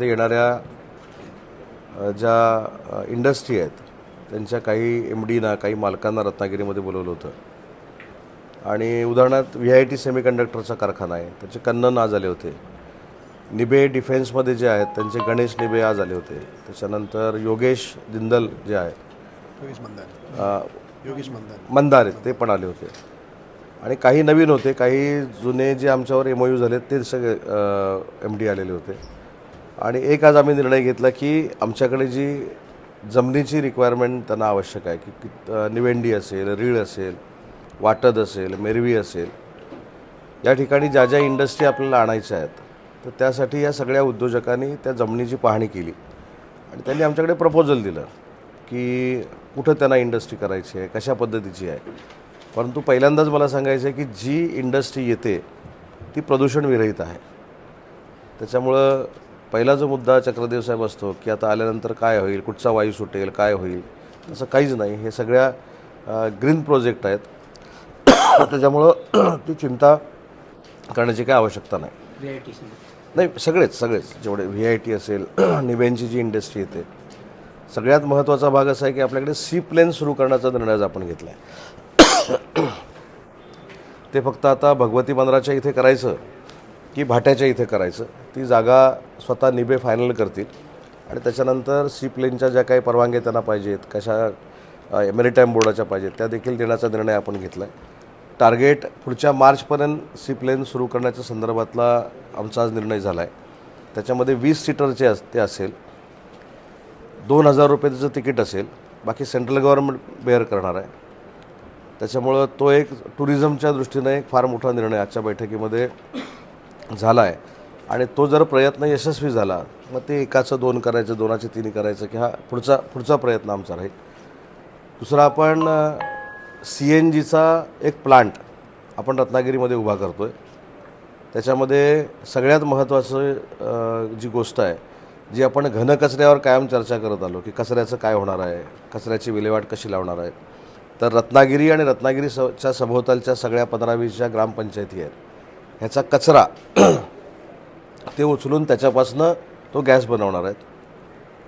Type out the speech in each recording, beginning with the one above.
येणाऱ्या ज्या इंडस्ट्री आहेत त्यांच्या काही MDना काही मालकांना रत्नागिरीमध्ये बोलवलं होतं आणि उदाहरणार्थ VIT सेमीकंडक्टरचा कारखाना आहे, त्याचे कन्नन आज आले होते. निबे डिफेन्समध्ये जे आहेत त्यांचे गणेश निबे आज आले होते. त्याच्यानंतर योगेश जिंदल जे आहेत योगेश मंदार ते पण आले होते आणि काही नवीन होते, काही जुने जे आमच्यावर MOU झाले ते सगळे MD आलेले होते. आणि एक आज आम्ही निर्णय घेतला की आमच्याकडे जी जमिनीची रिक्वायरमेंट त्यांना आवश्यक आहे की निवेंडी असेल, रीळ असेल, वाटद असेल, मेरवी असेल, या ठिकाणी ज्या ज्या इंडस्ट्री आपल्याला आणायच्या आहेत तर त्यासाठी या सगळ्या उद्योजकांनी त्या जमिनीची पाहणी केली आणि त्यांनी आमच्याकडे प्रपोजल दिलं की कुठं त्यांना इंडस्ट्री करायची आहे, कशा पद्धतीची आहे. परंतु पहिल्यांदाच मला सांगायचं आहे की जी इंडस्ट्री येते ती प्रदूषण विरहित आहे. त्याच्यामुळं पहिला जो मुद्दा चक्रदेव साहेब असतो की आता आल्यानंतर काय होईल, कुठचा वायू सुटेल, काय होईल, तसं काहीच नाही. हे सगळ्या ग्रीन प्रोजेक्ट आहेत. त्याच्यामुळं ती चिंता करण्याची काही आवश्यकता नाही. नाही, सगळेच जेवढे VIT असेल, निबेंची जी इंडस्ट्री येते, सगळ्यात महत्त्वाचा भाग असा आहे की आपल्याकडे सी प्लेन सुरू करण्याचा निर्णय आपण घेतला आहे. ते फक्त आता भगवती बंदराच्या इथे करायचं की भाट्याच्या इथे करायचं, ती जागा स्वतः निबे फायनल करतील आणि त्याच्यानंतर सी प्लेनच्या ज्या काही परवानग्या त्यांना पाहिजेत, कशा मॅरिटाईम बोर्डाच्या पाहिजेत, त्या देखील देण्याचा निर्णय आपण घेतला आहे. टार्गेट पुढच्या मार्चपर्यंत सी प्लेन सुरू करण्याच्या संदर्भातला आमचा आज निर्णय झाला आहे. त्याच्यामध्ये 20 सीटरचे ते असेल, 2,000 रुपये त्याचं तिकीट असेल, बाकी सेंट्रल गव्हर्नमेंट बेअर करणार आहे. त्याच्यामुळं तो एक टुरिझमच्या दृष्टीनं एक फार मोठा निर्णय आजच्या बैठकीमध्ये झाला आहे आणि तो जर प्रयत्न यशस्वी झाला मग ते एकाचं 2 करायचं, 2चे 3 करायचं की हा पुढचा प्रयत्न आमचा राहील. दुसरा, आपण CNGचा एक प्लांट आपण रत्नागिरीमध्ये उभा करतो आहे. त्याच्यामध्ये सगळ्यात महत्त्वाचं जी गोष्ट आहे, जी आपण घनकचऱ्यावर कायम चर्चा करत आलो की कचऱ्याचं काय होणार आहे, कचऱ्याची विल्हेवाट कशी लावणार आहे, तर रत्नागिरी आणि रत्नागिरीच्या सभोवतालच्या सगळ्या 15-20 ज्या ग्रामपंचायती आहेत ह्याचा कचरा ते उचलून त्याच्यापासून तो गॅस बनवणार आहेत.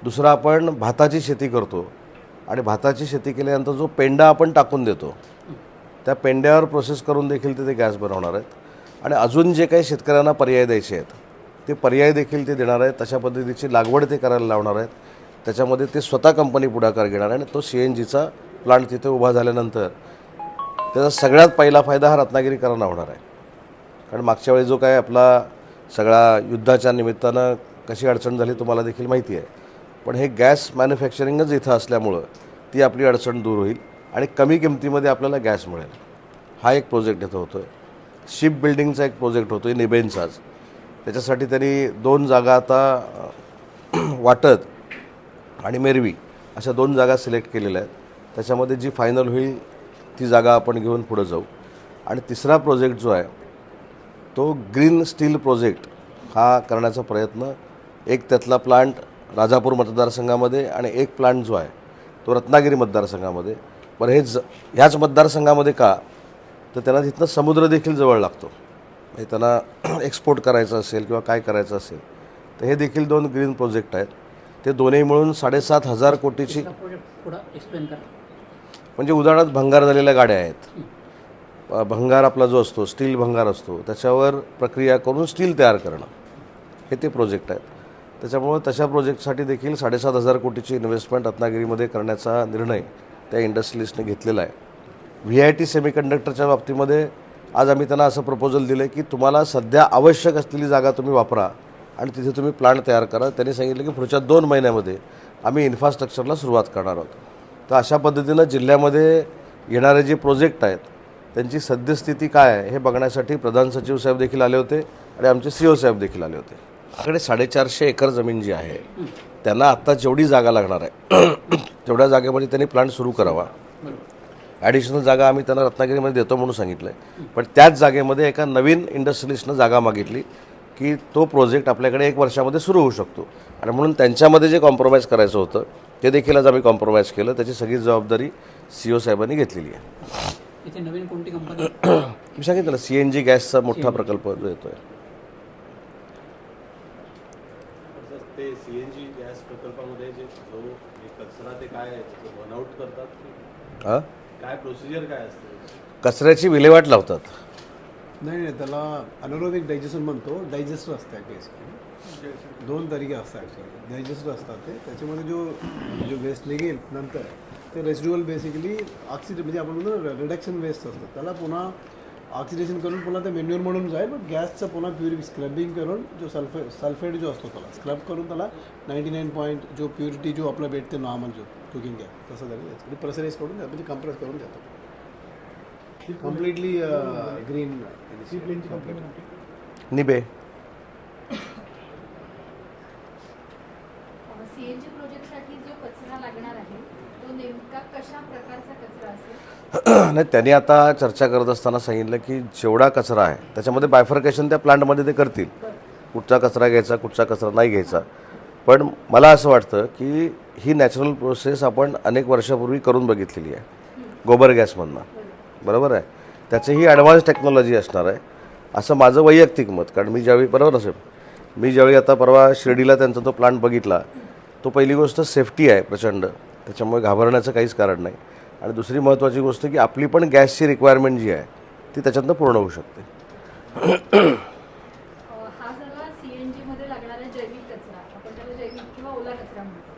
दुसरा, आपण भाताची शेती करतो आणि भाताची शेती केल्यानंतर जो पेंडा आपण टाकून देतो त्या पेंड्यावर प्रोसेस करून देखील ते गॅस बनवणार आहेत. आणि अजून जे काही शेतकऱ्यांना पर्याय द्यायचे आहेत ते पर्याय देखील ते देणार आहेत. तशा पद्धतीची लागवड ते करायला लावणार आहेत. त्याच्यामध्ये ते स्वतः कंपनी पुढाकार घेणार आहे आणि तो CNGचा प्लांट तिथे उभा झाल्यानंतर त्याचा सगळ्यात पहिला फायदा हा रत्नागिरीकरांना होणार आहे. कारण मागच्या वेळी जो काय आपला सगळा युद्धाच्या निमित्तानं कशी अडचण झाली तुम्हाला देखील माहिती आहे, पण हे गॅस मॅन्युफॅक्चरिंगच इथं असल्यामुळं ती आपली अडचण दूर होईल आणि कमी किमतीमध्ये आपल्याला गॅस मिळेल. हा एक प्रोजेक्ट इथं होतो आहे. शिप बिल्डिंगचा एक प्रोजेक्ट होतो आहे निबेंचाच. त्याच्यासाठी त्यांनी 2 जागा आता वाटद आणि मेरवी अशा 2 जागा सिलेक्ट केलेल्या आहेत. त्याच्यामध्ये जी फायनल होईल ती जागा आपण घेऊन पुढं जाऊ. आणि तिसरा प्रोजेक्ट जो आहे तो ग्रीन स्टील प्रोजेक्ट हा करण्याचा प्रयत्न, एक त्यातला प्लांट राजापूर मतदारसंघामध्ये आणि एक प्लांट जो आहे तो रत्नागिरी मतदारसंघामध्ये. पण ह्याच मतदारसंघामध्ये का, तर त्यांना तिथनं समुद्र देखील जवळ लागतो. हे त्यांना एक्सपोर्ट करायचं असेल किंवा काय करायचं असेल तर हे देखील 2 ग्रीन प्रोजेक्ट आहेत. ते दोन्ही मिळून 7,500 कोटीची. म्हणजे उदाहरणार्थ भंगार झालेल्या गाड्या आहेत, भंगार आपला जो असतो स्टील भंगार असतो त्याच्यावर प्रक्रिया करून स्टील तयार करणं, हे ते प्रोजेक्ट आहेत. त्याच्यामुळं तशा प्रोजेक्टसाठी देखील 7,500 कोटीची इन्व्हेस्टमेंट रत्नागिरीमध्ये करण्याचा निर्णय त्या इंडस्ट्रियलिस्टने घेतलेला आहे. VIT सेमीकंडक्टरच्या बाबतीमध्ये आज आम्ही त्यांना असं प्रपोजल दिलं की तुम्हाला सध्या आवश्यक असलेली जागा तुम्ही वापरा आणि तिथे तुम्ही प्लांट तयार करा. त्यांनी सांगितलं की पुढच्या 2 महिन्यामध्ये आम्ही इन्फ्रास्ट्रक्चरला सुरुवात करणार आहोत. तर अशा पद्धतीनं जिल्ह्यामध्ये येणारे जे प्रोजेक्ट आहेत त्यांची सद्यस्थिती काय आहे हे बघण्यासाठी प्रधान सचिव साहेब देखील आले होते आणि आमचे CO साहेब देखील आले होते. आपल्याकडे 450 एकर जमीन जी आहे त्यांना आत्ता जेवढी जागा लागणार आहे तेवढ्या जागेमध्ये त्यांनी प्लांट सुरू करावा. ॲडिशनल जागा आम्ही त्यांना रत्नागिरीमध्ये देतो म्हणून सांगितलं आहे. पण त्याच जागेमध्ये एका नवीन इंडस्ट्रियलिस्टनं जागा मागितली की तो प्रोजेक्ट आपल्याकडे 1 वर्षामध्ये सुरू होऊ शकतो आणि म्हणून त्यांच्यामध्ये जे कॉम्प्रोमाइज करायचं होतं ते देखील आज आम्ही कॉम्प्रोमाइज केलं. त्याची सगळी जबाबदारी CO साहेबांनी घेतलेली आहे. इथे नवीन कोणती कंपनी मी सांगितलं CNG गॅसचा मोठा प्रकल्प जो येतो आहे. हे CNG गॅस प्रकल्पामध्ये जे जो हे कचरा ते काय आहे त्याचं बनआउट करतात की हां काय प्रोसिजर काय असते? कचऱ्याची विल्हेवाट लावतात. नाही नाही त्याला अनारोबिक डायजेशन म्हणतो. डायजेस्टर असतात बेसिकली 2 तरीके असतात ॲक्च्युअली. डायजेस्टर असतात त्याच्यामध्ये जो वेस्ट निघेल नंतर ते रेसिड्युअल बेसिकली म्हणजे आपण म्हणतो ना रिडक्शन वेस्ट असतं त्याला पुन्हा ऑक्सिडेशन करून पुन्हा ते मेन्युअर म्हणून जाईल. पण गॅसचं पुन्हा स्क्रबिंग करून जो सल्फेट जो असतो त्याला स्क्रब करून त्याला 99 पॉईंट जो प्युरिटी जो आपला भेटते नॉर्मल जो कुकिंग गॅस तसं झालं प्रेशराईज करून म्हणजे कंप्रेस करून देतो कम्प्लिटली ग्रीन निबे सीएनजी प्रोजेक्टसाठी जो कचरा लागणार आहे तो नेमका कशा प्रकारचा कचरा असेल? नाही त्यांनी आता चर्चा करत असताना सांगितलं की जेवढा कचरा आहे त्याच्यामध्ये बायफर्केशन त्या प्लांटमध्ये ते करतील. कुठचा कचरा घ्यायचा कुठचा कचरा नाही घ्यायचा. पण मला असं वाटतं की ही नॅचरल प्रोसेस आपण अनेक वर्षापूर्वी करून बघितलेली आहे गोबर गॅसमधनं. बरोबर आहे. त्याचीही ॲडव्हान्स टेक्नॉलॉजी असणार आहे असं माझं वैयक्तिक मत. कारण मी ज्यावेळी बरोबर असेल मी ज्यावेळी आता परवा शिर्डीला त्यांचा तो प्लांट बघितला तो पहिली गोष्ट सेफ्टी आहे प्रचंड त्याच्यामुळे घाबरण्याचं काहीच कारण नाही. आणि दुसरी महत्त्वाची गोष्ट की आपली पण गॅसची रिक्वायरमेंट जी आहे ती त्याच्यातनं पूर्ण होऊ शकते. हा झाला सीएनजी मध्ये लागणारा जैविक कचरा. आपण त्याला जैविक किंवा ओला कचरा म्हणतो.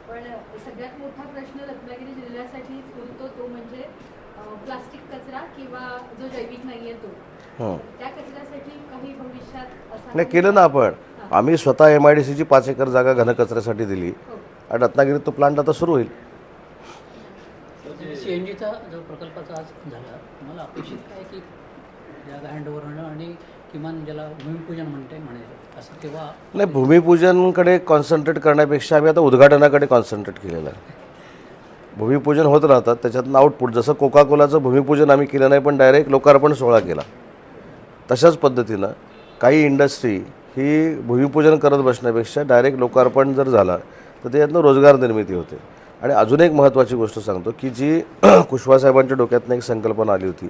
पण सगळ्यात मोठा प्रश्न रत्नागिरी जिल्ह्यासाठीच उरतो तो म्हणजे प्लास्टिक कचरा किंवा जो जैविक नाहीये तो. त्या कचऱ्यासाठी काही भविष्यात असं नाही केलं ना आपण. आम्ही स्वतः MIDCची 5 एकर जागा घनकचऱ्यासाठी दिली आणि रत्नागिरीत तो प्लांट आता सुरू होईल. CNGचा जो प्रकल्पाचा आज झाला मला अपेक्षित काय की जागा हँडओव्हर होणं आणि किमान ज्याला भूमिपूजन म्हणायचं असं तेव्हा नाही भूमिपूजनकडे कॉन्सन्ट्रेट करण्यापेक्षा आम्ही आता उद्घाटनाकडे कॉन्सन्ट्रेट केलेलं आहे. भूमिपूजन होत राहतात त्याच्यातनं आउटपुट जसं कोका कोलाचं भूमिपूजन आम्ही केलं नाही पण डायरेक्ट लोकार्पण सोहळा केला तशाच पद्धतीनं काही इंडस्ट्री ही भूमिपूजन करत बसण्यापेक्षा डायरेक्ट लोकार्पण जर झाला तर त्याच्यातनं रोजगार निर्मिती होते. आणि अजून एक महत्त्वाची गोष्ट सांगतो की जी कुशवासाहेबांच्या डोक्यातनं एक संकल्पना आली होती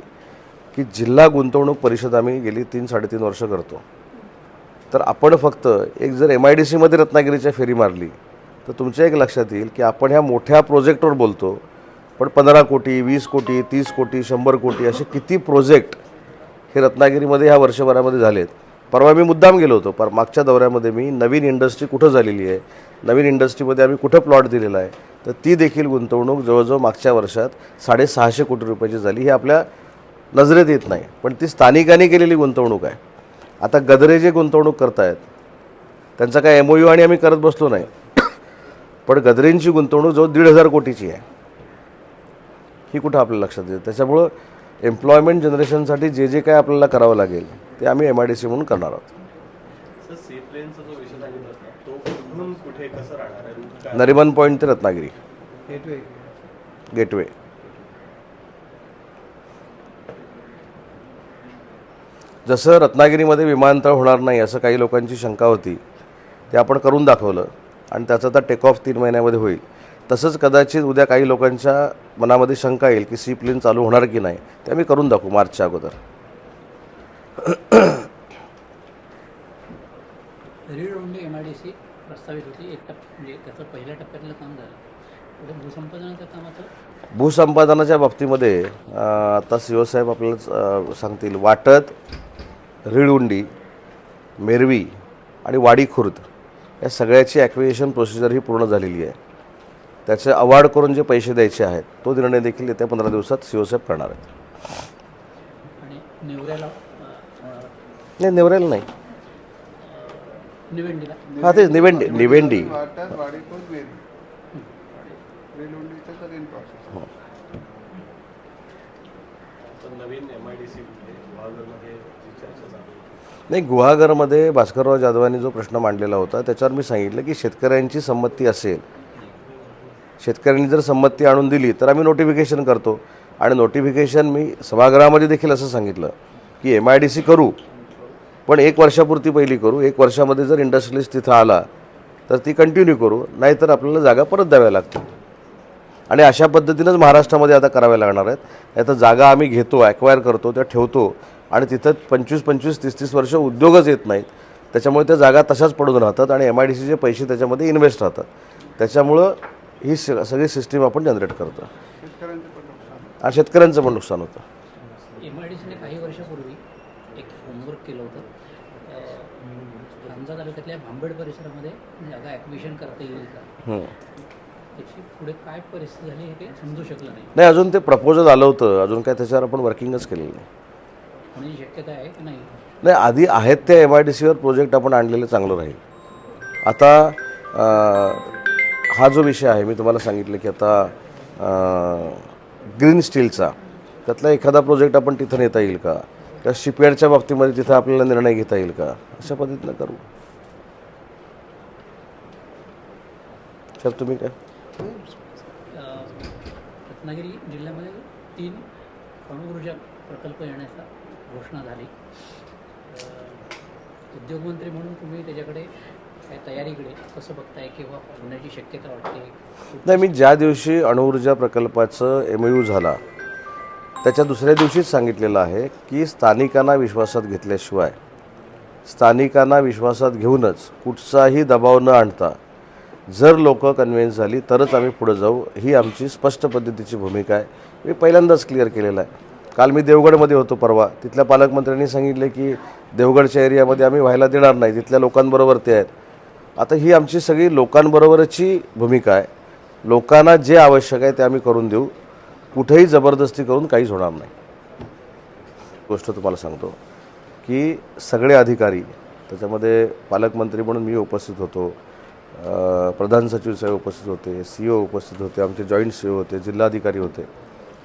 की जिल्हा गुंतवणूक परिषद आम्ही गेली 3-3.5 वर्ष करतो. तर आपण फक्त एक जर MIDCमध्ये रत्नागिरीच्या फेरी मारली तर तुमच्या एक लक्षात येईल की आपण ह्या मोठ्या प्रोजेक्टवर बोलतो पण 15 कोटी 20 कोटी 30 कोटी 100 कोटी असे किती प्रोजेक्ट हे रत्नागिरीमध्ये ह्या वर्षभरामध्ये झालेत. परवा मी मुद्दाम गेलो होतो पर मागच्या दौऱ्यामध्ये मी नवीन इंडस्ट्री कुठं झालेली आहे नवीन इंडस्ट्रीमध्ये आम्ही कुठं प्लॉट दिलेला आहे तर ती देखील गुंतवणूक जवळजवळ मागच्या वर्षात 650 कोटी रुपयाची झाली. ही आपल्या नजरेत येत नाही पण ती स्थानिकांनी केलेली गुंतवणूक आहे. आता गदरे जे गुंतवणूक करतायत त्यांचा काय MOU आणि आम्ही करत बसलो नाही पण गदरेंची गुंतवणूक जवळ 1,500 कोटीची आहे. ही कुठं आपल्याला लक्षात येते. त्याच्यामुळं एम्प्लॉयमेंट जनरेशनसाठी जे जे काय आपल्याला करावं लागेल ते आम्ही MIDC म्हणून करणार आहोत. सर सी प्लेनचा जो विषय सांगितला तो कुठून कुठे कसं राहणार आहे रूट काय? नरिमन पॉईंट ते रत्नागिरी गेटवे गेटवे. जसं रत्नागिरीमध्ये विमानतळ होणार नाही असं काही लोकांची शंका होती ते आपण करून दाखवलं आणि त्याचा आता टेक ऑफ 3 महिन्यामध्ये होईल. तसंच कदाचित उद्या काही लोकांच्या मनामध्ये शंका येईल की सी प्लेन चालू होणार की नाही ते आम्ही करून दाखवू मार्चच्या अगोदर. रीड ओनली MIDC प्रस्तावित होती म्हणजे त्याचं पहिल्या टप्प्यातलं काम झालं. पुढे भूसंपादनाचं कामाचं भूसंपादनाच्या बाबतीमध्ये आता CO साहेब आपल्याला सांगतील. वाटत रिळुंडी मेरवी आणि वाडी खुर्द या सगळ्याची ॲक्विजिशन प्रोसिजर ही पूर्ण झालेली आहे. त्याचे अवॉर्ड करून जे पैसे द्यायचे आहेत तो निर्णय देखील येत्या 15 दिवसात CO साहेब करणार आहेत. आणि नेवऱ्याला नाही नेवरेल नाही निवेंडीला हां तेच निवेंडी तर नवीन MIDC गुहागरमध्ये जी चर्चा चालू आहे नाही गुहागरमध्ये भास्करराव जाधवांनी जो प्रश्न मांडलेला होता त्याच्यावर मी सांगितलं की शेतकऱ्यांची संमती असेल शेतकऱ्यांनी जर संमती आणून दिली तर आम्ही नोटिफिकेशन करतो. आणि नोटिफिकेशन मी सभागृहामध्ये देखील असं सांगितलं की MIDC करू पण 1 वर्षापुरती पहिली करू. 1 वर्षामध्ये जर इंडस्ट्रियलिस्ट तिथं आला तर ती कंटिन्यू करू नाहीतर आपल्याला जागा परत द्याव्या लागतील. आणि अशा पद्धतीनंच महाराष्ट्रामध्ये आता कराव्या लागणार आहेत. आता जागा आम्ही घेतो ॲक्वायर करतो त्या ठेवतो आणि तिथं 25-25 30-30 वर्ष उद्योगच येत नाहीत त्याच्यामुळे त्या जागा तशाच पडून राहतात आणि MIDCचे पैसे त्याच्यामध्ये इन्व्हेस्ट राहतात. त्याच्यामुळं ही सगळी सिस्टीम आपण जनरेट करतो आणि शेतकऱ्यांचं पण नुकसान होतं. MIDCने काही वर्षापूर्वी एक होमवर्क केलं होतं. लांजा तालुक्यातल्या भांबेड परिसरामध्ये जागा ॲक्विशन करता येईल का, त्याची पुढे काय परिस्थिती झाली हे काही समजू शकलं नाही. नाही, अजून ते प्रपोजल आलं होतं, अजून काय त्याच्यावर आपण वर्किंगच केलेलं नाही. होण्याची शक्यता आहे की नाही? नाही, आधी आहेत त्या MIDCवर प्रोजेक्ट आपण आणलेलं चांगलं राहील. आता हा जो विषय आहे मी तुम्हाला सांगितलं की आता ग्रीन स्टीलचा त्यातला एखादा प्रोजेक्ट आपण तिथं नेता येईल का, त्या शिपयार्डच्या बाबतीमध्ये तिथं आपल्याला निर्णय घेता येईल का, अशा पद्धतीनं करू. सर तुम्ही काय? रत्नागिरी जिल्ह्यामध्ये 3 अणुऊर्जा प्रकल्प येण्याचा घोषणा झाली. उद्योगमंत्री म्हणून तुम्ही त्याच्याकडे काय तयारीकडे कसं बघताय किंवा होण्याची शक्यता वाटते? नाही, मी ज्या दिवशी अणुऊर्जा प्रकल्पाचं MOU झाला त्याच्या दुसऱ्या दिवशीच सांगितलेलं आहे की स्थानिकांना विश्वासात घेतल्याशिवाय, स्थानिकांना विश्वासात घेऊनच कुठचाही दबाव न आणता जर लोक कन्व्हिन्स झाली तरच आम्ही पुढे जाऊ, ही आमची स्पष्ट पद्धतीची भूमिका आहे. मी पहिल्यांदाच क्लिअर केलेलं आहे. काल मी देवगडमध्ये होतो परवा, तिथल्या पालकमंत्र्यांनी सांगितले की देवगडच्या एरियामध्ये आम्ही व्हायला देणार नाही, तिथल्या लोकांबरोबर ते आहेत. आता ही आमची सगळी लोकांबरोबरची भूमिका आहे. लोकांना जे आवश्यक आहे ते आम्ही करून देऊ, कुठेही जबरदस्ती करून काहीच होणार नाही. गोष्ट तुम्हाला सांगतो की सगळे अधिकारी, त्याच्यामध्ये पालकमंत्री म्हणून मी उपस्थित होतो, प्रधान सचिव साहेब उपस्थित होते, CO उपस्थित होते, आमचे जॉईंट CO होते, जिल्हाधिकारी होते,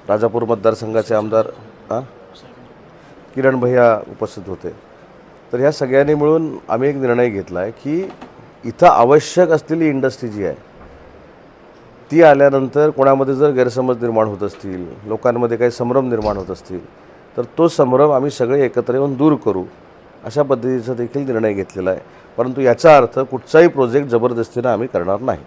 राजापूर मतदारसंघाचे आमदार किरण भैया उपस्थित होते. तर ह्या सगळ्यांनी मिळून आम्ही एक निर्णय घेतला आहे की इथं आवश्यक असलेली इंडस्ट्री जी आहे ती आल्यानंतर कोणामध्ये जर गैरसमज निर्माण होत असतील, लोकांमध्ये काही संभ्रम निर्माण होत असतील तर तो संभ्रम आम्ही सगळे एकत्र येऊन दूर करू, अशा पद्धतीचा देखील निर्णय घेतलेला आहे. परंतु याचा अर्थ कुठचाही प्रोजेक्ट जबरदस्तीनं आम्ही करणार नाही.